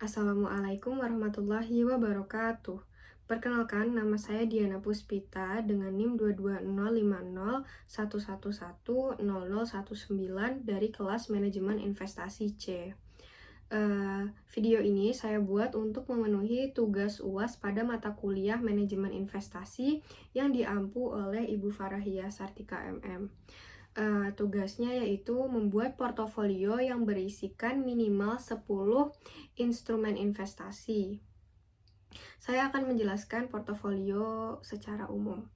Assalamualaikum warahmatullahi wabarakatuh. Perkenalkan, nama saya Diana Puspita dengan NIM 2205011110019 dari kelas Manajemen Investasi C. Video ini saya buat untuk memenuhi tugas UAS pada mata kuliah Manajemen Investasi yang diampu oleh Ibu Farahia Sartika MM. Tugasnya yaitu membuat portofolio yang berisikan minimal 10 instrumen investasi. Saya akan menjelaskan portofolio secara umum.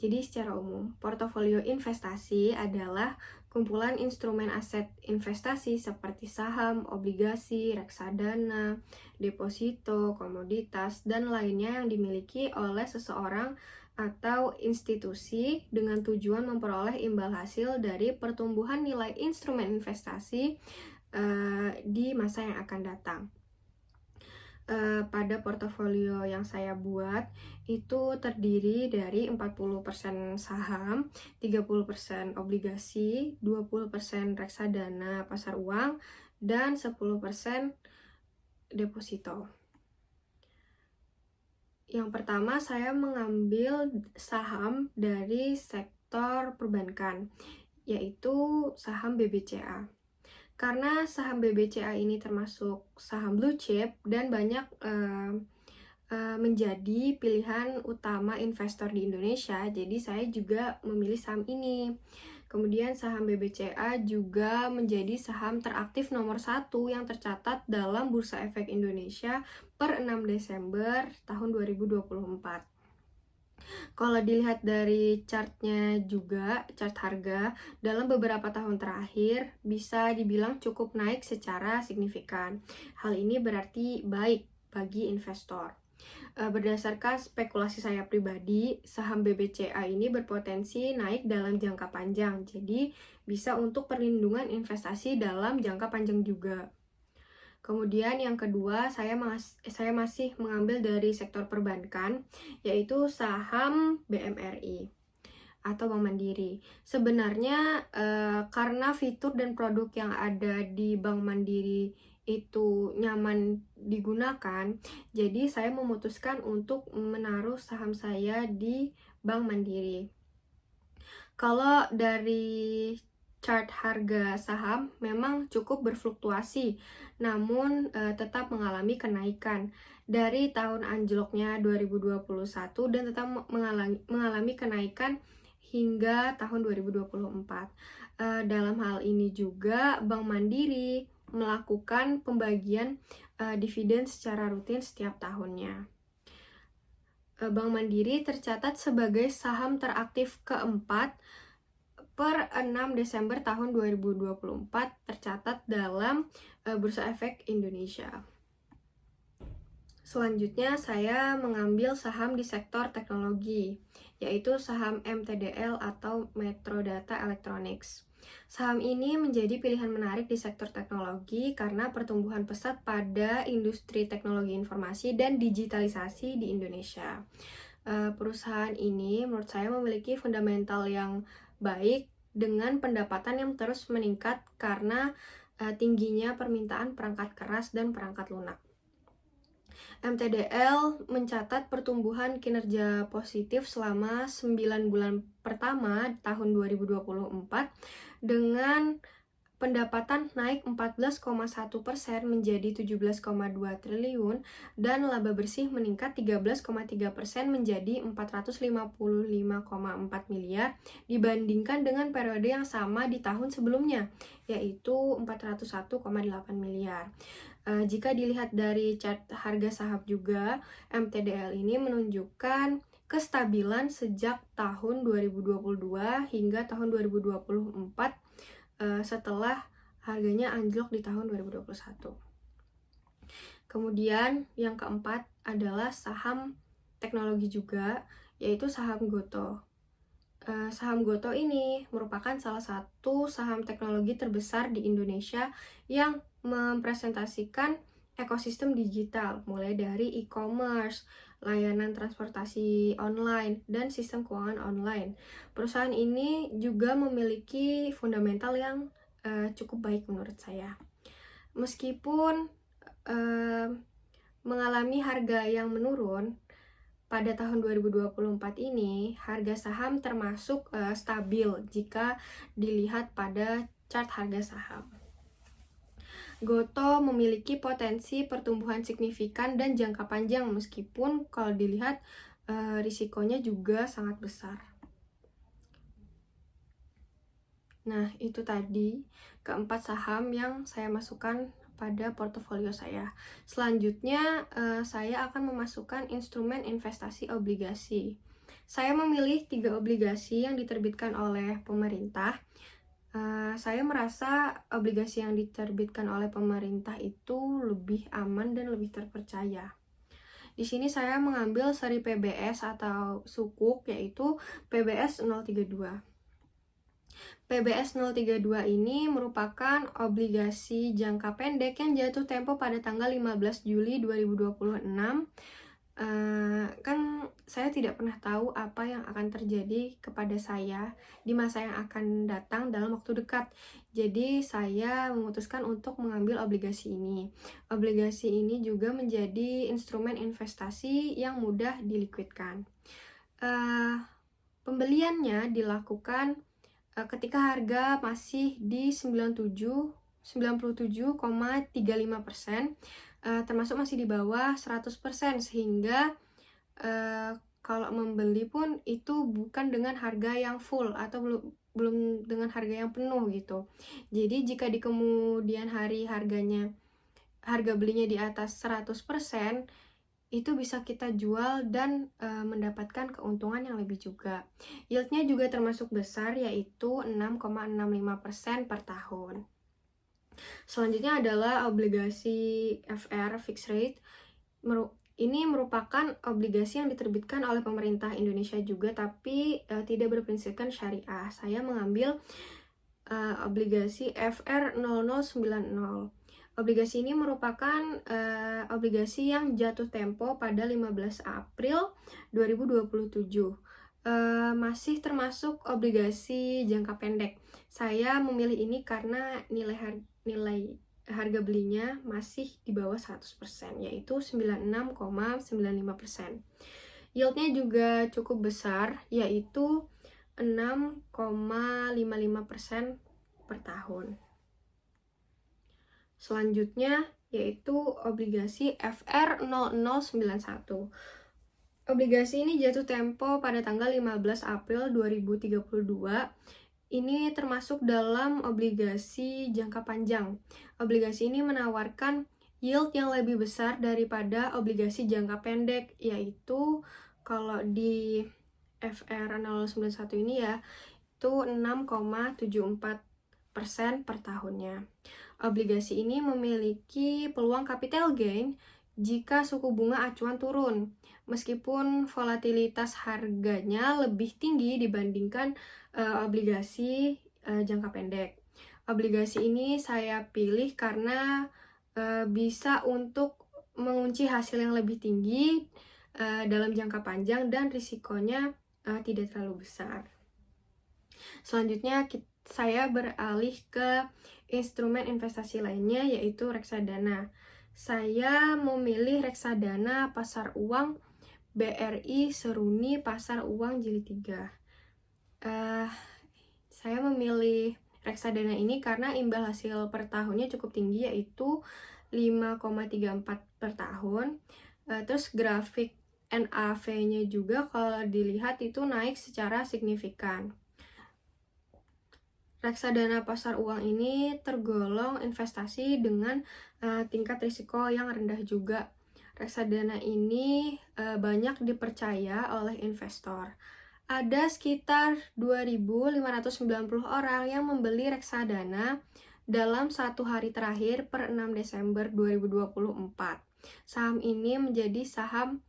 Jadi secara umum, portofolio investasi adalah kumpulan instrumen aset investasi seperti saham, obligasi, reksadana, deposito, komoditas, dan lainnya yang dimiliki oleh seseorang atau institusi dengan tujuan memperoleh imbal hasil dari pertumbuhan nilai instrumen investasi di masa yang akan datang. Pada portofolio yang saya buat itu terdiri dari 40% saham, 30% obligasi, 20% reksadana pasar uang, dan 10% deposito. Yang pertama, saya mengambil saham dari sektor perbankan, yaitu saham BBCA. Karena saham BBCA ini termasuk saham blue chip dan banyak menjadi pilihan utama investor di Indonesia, jadi saya juga memilih saham ini. Kemudian saham BBCA juga menjadi saham teraktif nomor 1 yang tercatat dalam Bursa Efek Indonesia per 6 Desember tahun 2024. Kalau dilihat dari chartnya juga, chart harga dalam beberapa tahun terakhir bisa dibilang cukup naik secara signifikan. Hal ini berarti baik bagi investor. Berdasarkan spekulasi saya pribadi, saham BBCA ini berpotensi naik dalam jangka panjang, jadi bisa untuk perlindungan investasi dalam jangka panjang juga. Kemudian yang kedua, saya masih mengambil dari sektor perbankan, yaitu saham BMRI atau Bank Mandiri. Sebenarnya karena fitur dan produk yang ada di Bank Mandiri itu nyaman digunakan, jadi saya memutuskan untuk menaruh saham saya di Bank Mandiri. Kalau dari chart harga saham memang cukup berfluktuasi, namun tetap mengalami kenaikan dari tahun anjloknya 2021 dan tetap mengalami kenaikan hingga tahun 2024. Dalam hal ini juga Bank Mandiri melakukan pembagian dividen secara rutin setiap tahunnya. Bank Mandiri tercatat sebagai saham teraktif keempat per 6 Desember tahun 2024 tercatat dalam Bursa Efek Indonesia. Selanjutnya saya mengambil saham di sektor teknologi, yaitu saham MTDL atau Metro Data Electronics. Saham ini menjadi pilihan menarik di sektor teknologi karena pertumbuhan pesat pada industri teknologi informasi dan digitalisasi di Indonesia. Perusahaan ini menurut saya memiliki fundamental yang baik dengan pendapatan yang terus meningkat karena tingginya permintaan perangkat keras dan perangkat lunak. MTDL mencatat pertumbuhan kinerja positif selama 9 bulan pertama tahun 2024 dengan pendapatan naik 14,1% menjadi 17,2 triliun dan laba bersih meningkat 13,3% menjadi 455,4 miliar dibandingkan dengan periode yang sama di tahun sebelumnya, yaitu 401,8 miliar. Jika dilihat dari chart harga saham juga, MTDL ini menunjukkan kestabilan sejak tahun 2022 hingga tahun 2024 setelah harganya anjlok di tahun 2021. Kemudian yang keempat adalah saham teknologi juga, yaitu saham Gotoh. Saham Gotoh ini merupakan salah satu saham teknologi terbesar di Indonesia yang mempresentasikan ekosistem digital, mulai dari e-commerce, layanan transportasi online, dan sistem keuangan online. Perusahaan ini juga memiliki fundamental yang cukup baik menurut saya. Meskipun mengalami harga yang menurun pada tahun 2024 ini, harga saham termasuk stabil jika dilihat pada chart harga saham. Goto memiliki potensi pertumbuhan signifikan dan jangka panjang meskipun kalau dilihat risikonya juga sangat besar. Nah, itu tadi keempat saham yang saya masukkan pada portofolio saya. Selanjutnya, saya akan memasukkan instrumen investasi obligasi. Saya memilih 3 obligasi yang diterbitkan oleh pemerintah. Saya merasa obligasi yang diterbitkan oleh pemerintah itu lebih aman dan lebih terpercaya. Di sini saya mengambil seri PBS atau sukuk, yaitu PBS 032. PBS 032 ini merupakan obligasi jangka pendek yang jatuh tempo pada tanggal 15 Juli 2026. Kan saya tidak pernah tahu apa yang akan terjadi kepada saya di masa yang akan datang dalam waktu dekat. Jadi saya memutuskan untuk mengambil obligasi ini. Obligasi ini juga menjadi instrumen investasi yang mudah dilikuidkan. Pembeliannya dilakukan ketika harga masih di 97,35%, termasuk masih di bawah 100%, sehingga kalau membeli pun itu bukan dengan harga yang full atau belum dengan harga yang penuh gitu. Jadi jika di kemudian hari harga belinya di atas 100%, itu bisa kita jual dan mendapatkan keuntungan yang lebih juga. Yieldnya juga termasuk besar, yaitu 6,65% per tahun. Selanjutnya adalah obligasi FR fixed rate. Ini merupakan obligasi yang diterbitkan oleh pemerintah Indonesia juga, tapi tidak berprinsipkan syariah. Saya mengambil obligasi FR 0090. Obligasi ini merupakan obligasi yang jatuh tempo pada 15 April 2027. Masih termasuk obligasi jangka pendek. Saya memilih ini karena nilai harga belinya masih di bawah 100%, yaitu 96,95%. Yieldnya juga cukup besar, yaitu 6,55% per tahun. Selanjutnya yaitu obligasi FR 0091. Obligasi ini jatuh tempo pada tanggal 15 April 2032. Ini termasuk dalam obligasi jangka panjang. Obligasi ini menawarkan yield yang lebih besar daripada obligasi jangka pendek, yaitu kalau di FR 091 ini ya, itu 6,74% per tahunnya. Obligasi ini memiliki peluang capital gain jika suku bunga acuan turun, meskipun volatilitas harganya lebih tinggi dibandingkan obligasi jangka pendek. Obligasi ini saya pilih karena bisa untuk mengunci hasil yang lebih tinggi dalam jangka panjang dan risikonya tidak terlalu besar. Selanjutnya saya beralih ke instrumen investasi lainnya, yaitu reksadana. Saya memilih reksadana pasar uang BRI Seruni Pasar Uang Jilid 3. Saya memilih reksadana ini karena imbal hasil per tahunnya cukup tinggi, yaitu 5,34 per tahun. Terus grafik NAV-nya juga kalau dilihat itu naik secara signifikan. Reksadana pasar uang ini tergolong investasi dengan tingkat risiko yang rendah juga. Reksadana ini banyak dipercaya oleh investor. Ada sekitar 2.590 orang yang membeli reksadana dalam satu hari terakhir per 6 Desember 2024. Saham ini menjadi saham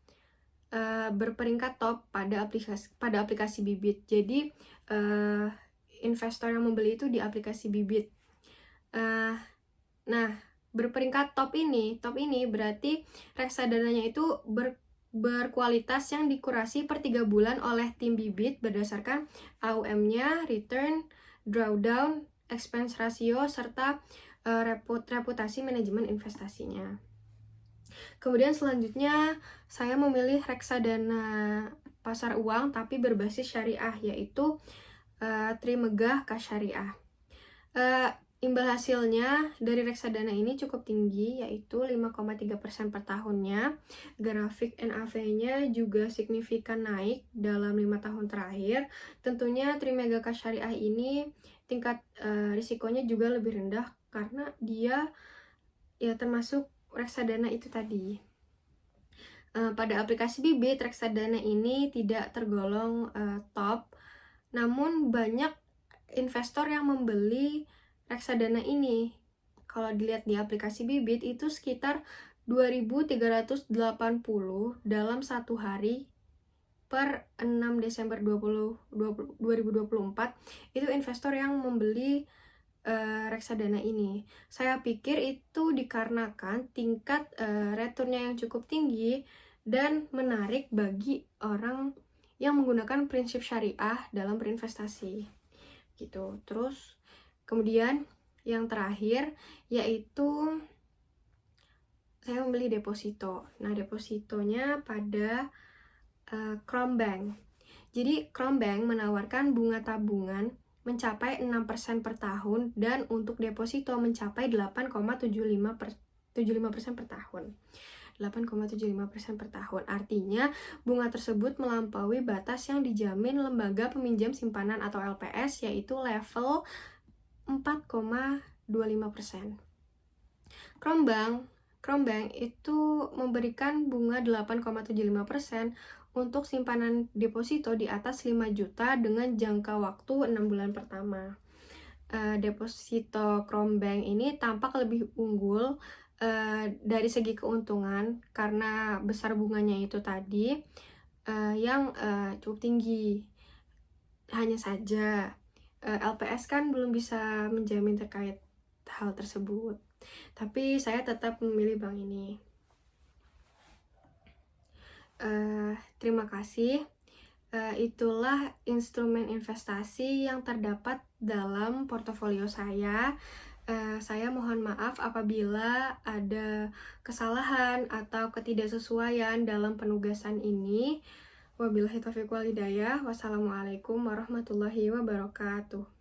berperingkat top pada aplikasi Bibit. Jadi investor yang membeli itu di aplikasi Bibit. Nah, berperingkat top ini berarti reksadananya itu berkualitas yang dikurasi per 3 bulan oleh tim Bibit berdasarkan AUM-nya, return, drawdown, expense ratio, serta reputasi manajemen investasinya. Kemudian selanjutnya saya memilih reksadana pasar uang tapi berbasis syariah, yaitu Trimegah Kasyariah. Imbal hasilnya dari reksadana ini cukup tinggi, yaitu 5,3% per tahunnya. Grafik NAV-nya juga signifikan naik dalam 5 tahun terakhir. Tentunya Trimegah Kasyariah ini tingkat risikonya juga lebih rendah karena dia ya termasuk reksadana itu tadi. Pada aplikasi Bibit, reksadana ini tidak tergolong top, namun banyak investor yang membeli reksadana ini. Kalau dilihat di aplikasi Bibit itu sekitar 2.380 dalam satu hari per 6 Desember 2024 itu investor yang membeli reksadana ini. Saya pikir itu dikarenakan tingkat returnnya yang cukup tinggi dan menarik bagi orang yang menggunakan prinsip syariah dalam berinvestasi gitu. Terus kemudian yang terakhir yaitu saya membeli deposito. Nah, depositonya pada Crown. Jadi Crown menawarkan bunga tabungan mencapai 6% per tahun dan untuk deposito mencapai 8,75% per tahun. 8,75% per tahun. Artinya, bunga tersebut melampaui batas yang dijamin lembaga peminjam simpanan atau LPS, yaitu level 4,25%. Crown Bank itu memberikan bunga 8,75% untuk simpanan deposito di atas 5 juta dengan jangka waktu 6 bulan pertama. Deposito Crown Bank ini tampak lebih unggul dari segi keuntungan karena besar bunganya itu tadi yang cukup tinggi. Hanya saja LPS kan belum bisa menjamin terkait hal tersebut. Tapi saya tetap memilih bank ini. Terima kasih. Itulah instrumen investasi yang terdapat dalam portofolio saya. Saya mohon maaf apabila ada kesalahan atau ketidaksesuaian dalam penugasan ini. Wabillahi taufiq wal hidayah. Wassalamualaikum warahmatullahi wabarakatuh.